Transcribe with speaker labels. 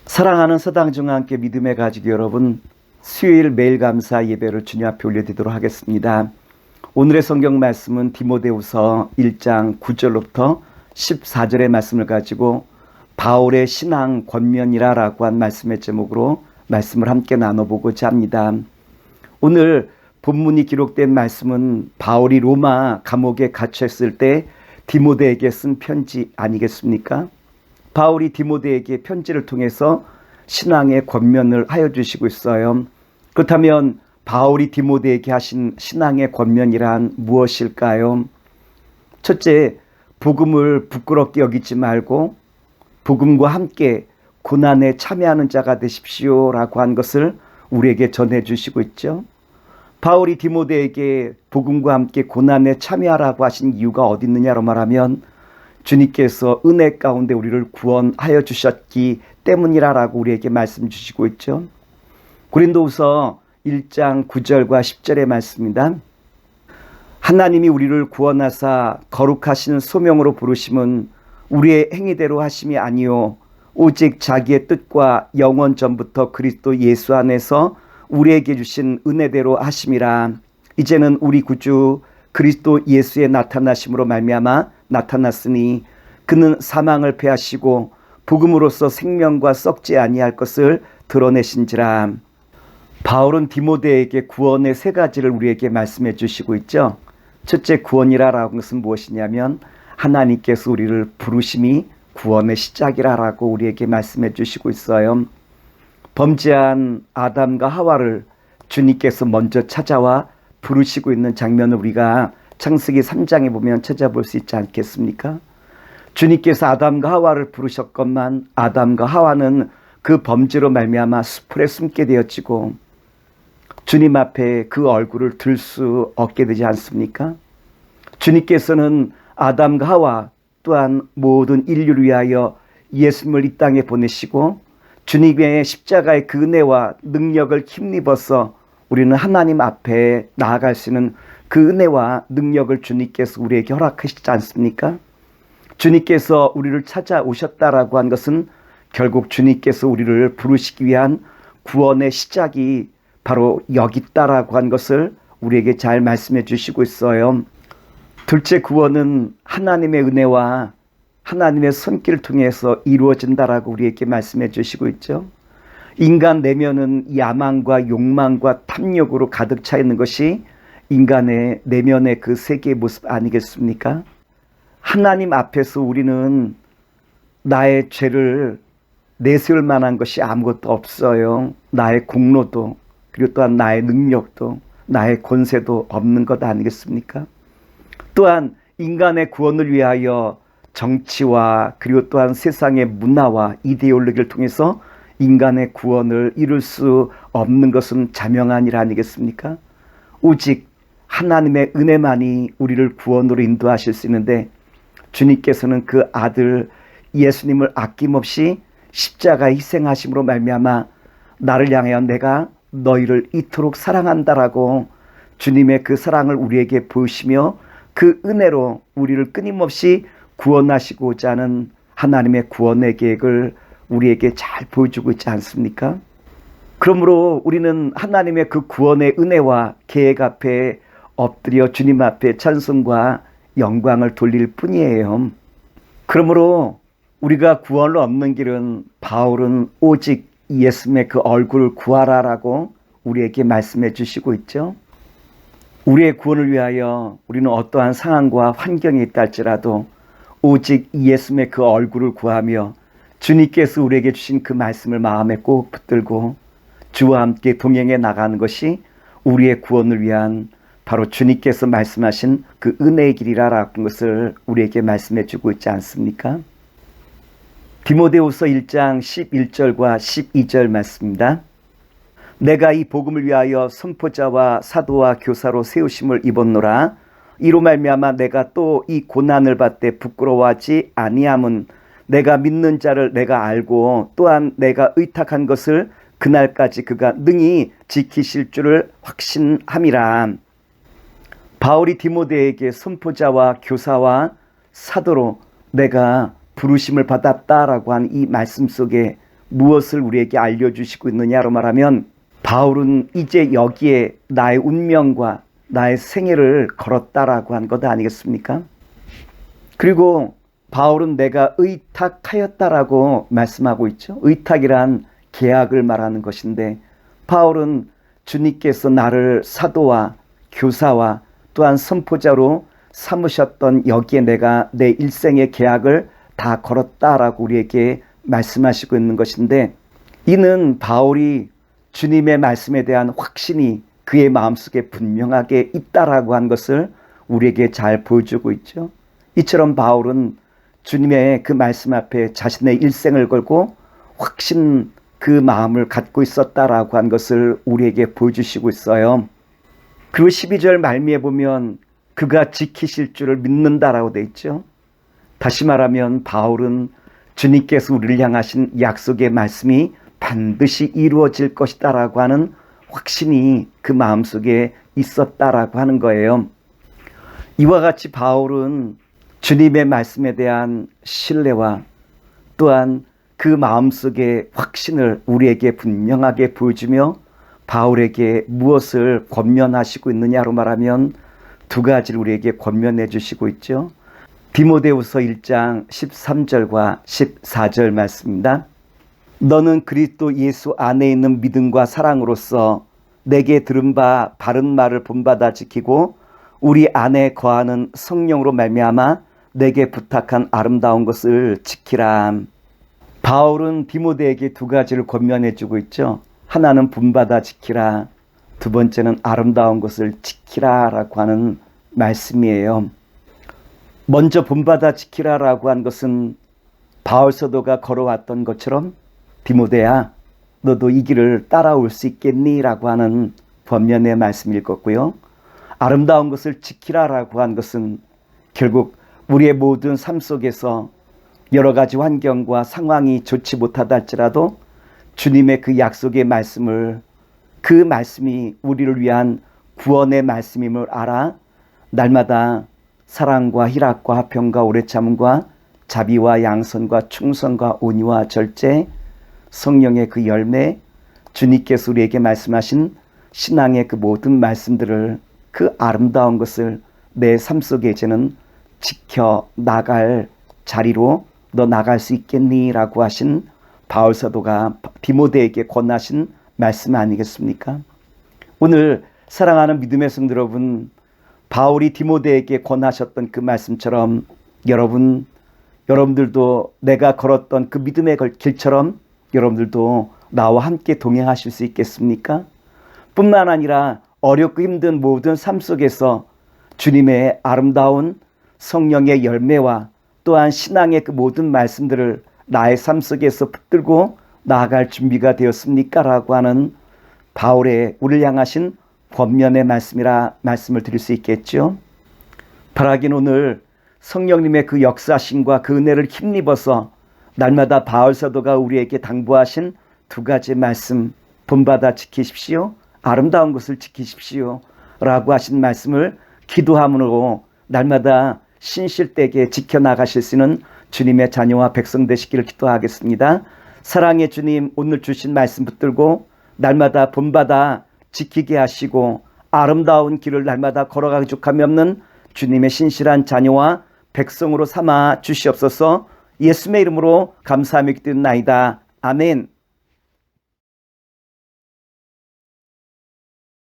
Speaker 1: 사랑하는 서당중과 함께 믿음의 가족 여러분, 수요일 매일 감사 예배를 주님 앞에 올려드리도록 하겠습니다. 오늘의 성경 말씀은 디모데후서 1장 9절로부터 14절의 말씀을 가지고 바울의 신앙 권면이라고 한 말씀의 제목으로 말씀을 함께 나눠보고자 합니다. 오늘 본문이 기록된 말씀은 바울이 로마 감옥에 갇혔을 때 디모데에게 쓴 편지 아니겠습니까? 바울이 디모데에게 편지를 통해서 신앙의 권면을 하여 주시고 있어요. 그렇다면 바울이 디모데에게 하신 신앙의 권면이란 무엇일까요? 첫째, 복음을 부끄럽게 여기지 말고 복음과 함께 고난에 참여하는 자가 되십시오라고 한 것을 우리에게 전해 주시고 있죠. 바울이 디모데에게 복음과 함께 고난에 참여하라고 하신 이유가 어디 있느냐로 말하면 주님께서 은혜 가운데 우리를 구원하여 주셨기 때문이라고 우리에게 말씀 주시고 있죠. 고린도후서 1장 9절과 10절의 말씀입니다. 하나님이 우리를 구원하사 거룩하신 소명으로 부르심은 우리의 행위대로 하심이 아니요 오직 자기의 뜻과 영원 전부터 그리스도 예수 안에서 우리에게 주신 은혜대로 하심이라. 이제는 우리 구주 그리스도 예수의 나타나심으로 말미암아 나타났으니 그는 사망을 패하시고 복음으로써 생명과 썩지 아니할 것을 드러내신지라. 바울은 디모데에게 구원의 세 가지를 우리에게 말씀해 주시고 있죠. 첫째, 구원이라는 것은 무엇이냐면 하나님께서 우리를 부르심이 구원의 시작이라고 우리에게 말씀해 주시고 있어요. 범죄한 아담과 하와를 주님께서 먼저 찾아와 부르시고 있는 장면을 우리가 창세기 3장에 보면 찾아볼 수 있지 않겠습니까? 주님께서 아담과 하와를 부르셨건만 아담과 하와는 그 범죄로 말미암아 수풀에 숨게 되어지고 주님 앞에 그 얼굴을 들 수 없게 되지 않습니까? 주님께서는 아담과 하와 또한 모든 인류를 위하여 예수님을 이 땅에 보내시고 주님의 십자가의 그 은혜와 능력을 힘입어서 우리는 하나님 앞에 나아갈 수 있는 그 은혜와 능력을 주님께서 우리에게 허락하시지 않습니까? 주님께서 우리를 찾아오셨다라고 한 것은 결국 주님께서 우리를 부르시기 위한 구원의 시작이 바로 여기 있다라고 한 것을 우리에게 잘 말씀해 주시고 있어요. 둘째, 구원은 하나님의 은혜와 하나님의 손길을 통해서 이루어진다라고 우리에게 말씀해 주시고 있죠. 인간 내면은 야망과 욕망과 탐욕으로 가득 차 있는 것이 인간의 내면의 그 세계의 모습 아니겠습니까? 하나님 앞에서 우리는 나의 죄를 내세울 만한 것이 아무것도 없어요. 나의 공로도 그리고 또한 나의 능력도 나의 권세도 없는 것 아니겠습니까? 또한 인간의 구원을 위하여 정치와 그리고 또한 세상의 문화와 이데올로기를 통해서 인간의 구원을 이룰 수 없는 것은 자명한 일 아니겠습니까? 오직 하나님의 은혜만이 우리를 구원으로 인도하실 수 있는데 주님께서는 그 아들 예수님을 아낌없이 십자가에 희생하심으로 말미암아 나를 향하여 내가 너희를 이토록 사랑한다라고 주님의 그 사랑을 우리에게 보이시며 그 은혜로 우리를 끊임없이 구원하시고자 하는 하나님의 구원의 계획을 우리에게 잘 보여주고 있지 않습니까? 그러므로 우리는 하나님의 그 구원의 은혜와 계획 앞에 엎드려 주님 앞에 찬송과 영광을 돌릴 뿐이에요. 그러므로 우리가 구원을 얻는 길은 바울은 오직 예수님의 그 얼굴을 구하라라고 우리에게 말씀해 주시고 있죠. 우리의 구원을 위하여 우리는 어떠한 상황과 환경에 있다 할지라도 오직 예수님의 그 얼굴을 구하며 주님께서 우리에게 주신 그 말씀을 마음에 꼭 붙들고 주와 함께 동행해 나가는 것이 우리의 구원을 위한 바로 주님께서 말씀하신 그 은혜의 길이라는 것을 우리에게 말씀해 주고 있지 않습니까? 디모데후서 1장 11절과 12절 말씀입니다. 내가 이 복음을 위하여 선포자와 사도와 교사로 세우심을 입었노라. 이로 말미암아 내가 또 이 고난을 받되 부끄러워하지 아니함은 내가 믿는 자를 내가 알고 또한 내가 의탁한 것을 그날까지 그가 능히 지키실 줄을 확신함이라. 바울이 디모데에게 선포자와 교사와 사도로 내가 부르심을 받았다라고 한 이 말씀 속에 무엇을 우리에게 알려주시고 있느냐로 말하면 바울은 이제 여기에 나의 운명과 나의 생애를 걸었다라고 한 것 아니겠습니까? 그리고 바울은 내가 의탁하였다라고 말씀하고 있죠. 의탁이란 계약을 말하는 것인데 바울은 주님께서 나를 사도와 교사와 또한 선포자로 삼으셨던 여기에 내가 내 일생의 계약을 다 걸었다라고 우리에게 말씀하시고 있는 것인데 이는 바울이 주님의 말씀에 대한 확신이 그의 마음속에 분명하게 있다라고 한 것을 우리에게 잘 보여주고 있죠. 이처럼 바울은 주님의 그 말씀 앞에 자신의 일생을 걸고 확신 그 마음을 갖고 있었다라고 한 것을 우리에게 보여주시고 있어요. 그리고 12절 말미에 보면 그가 지키실 줄을 믿는다라고 돼 있죠. 다시 말하면 바울은 주님께서 우리를 향하신 약속의 말씀이 반드시 이루어질 것이다라고 하는 확신이 그 마음속에 있었다라고 하는 거예요. 이와 같이 바울은 주님의 말씀에 대한 신뢰와 또한 그 마음속의 확신을 우리에게 분명하게 보여주며 바울에게 무엇을 권면하시고 있느냐로 말하면 두 가지를 우리에게 권면해 주시고 있죠. 디모데후서 1장 13절과 14절 말씀입니다. 너는 그리스도 예수 안에 있는 믿음과 사랑으로서 내게 들은 바 바른 말을 본받아 지키고 우리 안에 거하는 성령으로 말미암아 내게 부탁한 아름다운 것을 지키라. 바울은 디모데에게 두 가지를 권면해 주고 있죠. 하나는 본받아 지키라. 두 번째는 아름다운 것을 지키라라고 하는 말씀이에요. 먼저 본받아 지키라라고 한 것은 바울 사도가 걸어왔던 것처럼 디모데야 너도 이 길을 따라올 수 있겠니? 라고 하는 권면의 말씀일 것고요. 아름다운 것을 지키라라고 한 것은 결국 우리의 모든 삶 속에서 여러 가지 환경과 상황이 좋지 못하다 할지라도 주님의 그 약속의 말씀을 그 말씀이 우리를 위한 구원의 말씀임을 알아 날마다 사랑과 희락과 화평과 오래 참음과 자비와 양선과 충성과 온유와 절제 성령의 그 열매 주님께서 우리에게 말씀하신 신앙의 그 모든 말씀들을 그 아름다운 것을 내 삶 속에 이제는 지켜 나갈 자리로 너 나갈 수 있겠니? 라고 하신 바울 사도가 디모데에게 권하신 말씀 아니겠습니까? 오늘 사랑하는 믿음의 성도 여러분, 바울이 디모데에게 권하셨던 그 말씀처럼 여러분들도 내가 걸었던 그 믿음의 길처럼 여러분들도 나와 함께 동행하실 수 있겠습니까? 뿐만 아니라 어렵고 힘든 모든 삶 속에서 주님의 아름다운 성령의 열매와 또한 신앙의 그 모든 말씀들을 나의 삶 속에서 붙들고 나아갈 준비가 되었습니까? 라고 하는 바울의 우리를 향하신 권면의 말씀이라 말씀을 드릴 수 있겠죠. 바라긴 오늘 성령님의 그 역사심과 그 은혜를 힘입어서 날마다 바울 사도가 우리에게 당부하신 두 가지 말씀 본받아 지키십시오. 아름다운 것을 지키십시오. 라고 하신 말씀을 기도함으로 날마다 신실되게 지켜나가실 수 있는 주님의 자녀와 백성 되시기를 기도하겠습니다. 사랑의 주님, 오늘 주신 말씀 붙들고 날마다 본받아 지키게 하시고 아름다운 길을 날마다 걸어가기 족함이 없는 주님의 신실한 자녀와 백성으로 삼아 주시옵소서. 예수의 이름으로 감사하며 기도드리나이다. 아멘.